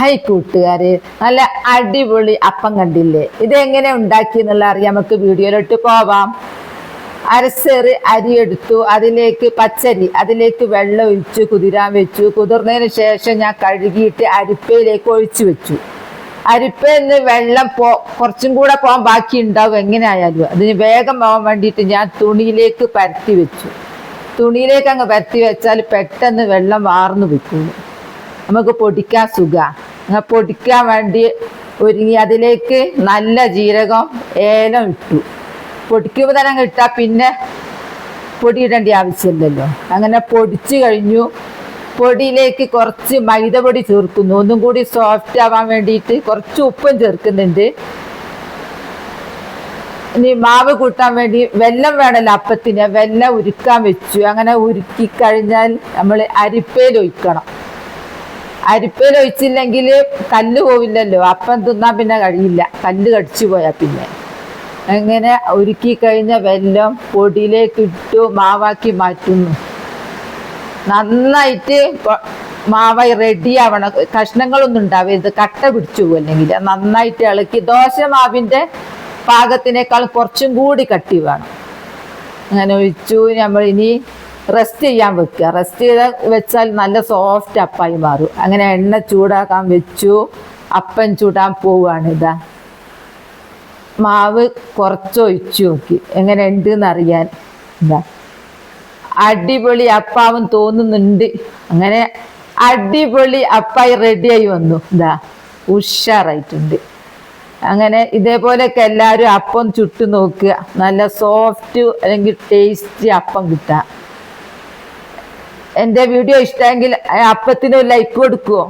Hi കൂട്ടുകാരെ, നല്ല അടിപൊളി അപ്പം കണ്ടില്ലേ? ഇതെങ്ങനെ ഉണ്ടാക്കി എന്നുള്ള അറിയാം. നമുക്ക് വീഡിയോയിലോട്ട് പോവാം. അരസേറ് അരി എടുത്തു, അതിലേക്ക് പച്ചരി, അതിലേക്ക് വെള്ളം ഒഴിച്ചു കുതിരാൻ വെച്ചു. കുതിർന്നതിന് ശേഷം ഞാൻ കഴുകിയിട്ട് അരിപ്പയിലേക്ക് ഒഴിച്ചു വെച്ചു. അരിപ്പയിൽ നിന്ന് വെള്ളം കുറച്ചും കൂടെ പോകാൻ ബാക്കി ഉണ്ടാവും എങ്ങനെയായാലും. അതിന് വേഗം പോകാൻ വേണ്ടിയിട്ട് ഞാൻ തുണിയിലേക്ക് പരത്തി വെച്ചു. തുണിയിലേക്ക് അങ്ങ് പരത്തി വെച്ചാൽ പെട്ടെന്ന് വെള്ളം വാർന്നു വെക്കുള്ളൂ. നമുക്ക് പൊടിക്കാൻ സുഖമാണ്. പൊടിക്കാൻ വേണ്ടി ഒരുങ്ങി അതിലേക്ക് നല്ല ജീരകം ഏലം ഇട്ടു. പൊടിക്കുമ്പോൾ തന്നെ അങ്ങ് ഇട്ടാൽ പിന്നെ പൊടിയിടേണ്ട ആവശ്യമില്ലല്ലോ. അങ്ങനെ പൊടിച്ചു കഴിഞ്ഞു. പൊടിയിലേക്ക് കുറച്ച് മൈദപ്പൊടി ചേർക്കുന്നു, ഒന്നും കൂടി സോഫ്റ്റ് ആവാൻ വേണ്ടിയിട്ട്. കുറച്ച് ഉപ്പും ചേർക്കുന്നുണ്ട്. ഇനി മാവ് കൂട്ടാൻ വേണ്ടി വെല്ലം വേണമല്ലോ അപ്പത്തിന്. വെല്ലം ഉരുക്കാൻ വെച്ചു. അങ്ങനെ ഉരുക്കി കഴിഞ്ഞാൽ നമ്മൾ അരിപ്പയിൽ ഒഴിക്കണം. അരിപ്പയിൽ ഒഴിച്ചില്ലെങ്കിൽ കല്ല് പോവില്ലല്ലോ, അപ്പം തിന്നാൻ പിന്നെ കഴിയില്ല, കല്ല് കടിച്ചു പോയാൽ പിന്നെ. അങ്ങനെ ഉരുക്കി കഴിഞ്ഞ വെല്ലം പൊടിയിലേക്ക് ഇട്ടു മാവാക്കി മാറ്റുന്നു. നന്നായിട്ട് മാവ് റെഡി ആവണം. കഷ്ണങ്ങളൊന്നും ഉണ്ടാവരുത്, കട്ട പിടിച്ചു പോകും. അല്ലെങ്കിൽ നന്നായിട്ട് ഇളക്കി. ദോശ മാവിൻ്റെ പാകത്തിനേക്കാൾ കുറച്ചും കൂടി കട്ടി വേണം. അങ്ങനെ ഒഴിച്ചു. നമ്മൾ ഇനി റെസ്റ്റ് ചെയ്യാൻ വെക്കുക. റെസ്റ്റ് ചെയ്ത് വെച്ചാൽ നല്ല സോഫ്റ്റ് അപ്പായി മാറും. അങ്ങനെ എണ്ണ ചൂടാക്കാൻ വെച്ചു. അപ്പം ചൂടാൻ പോവുകയാണ്. ഇതാ മാവ് കുറച്ചൊഴിച്ചു നോക്കി എങ്ങനെ ഉണ്ട് എന്നറിയാൻ. എന്താ അടിപൊളി അപ്പാവും തോന്നുന്നുണ്ട്. അങ്ങനെ അടിപൊളി അപ്പായി റെഡിയായി വന്നു. ഇതാ ഉഷാറായിട്ടുണ്ട്. അങ്ങനെ ഇതേപോലെയൊക്കെ എല്ലാവരും അപ്പം ചുട്ടു നോക്കുക. നല്ല സോഫ്റ്റ് അല്ലെങ്കിൽ ടേസ്റ്റി അപ്പം കിട്ടാം. എൻ്റെ വീഡിയോ ഇഷ്ടമെങ്കിൽ അപ്പത്തിന് ഒരു ലൈക്ക് കൊടുക്കുമോ?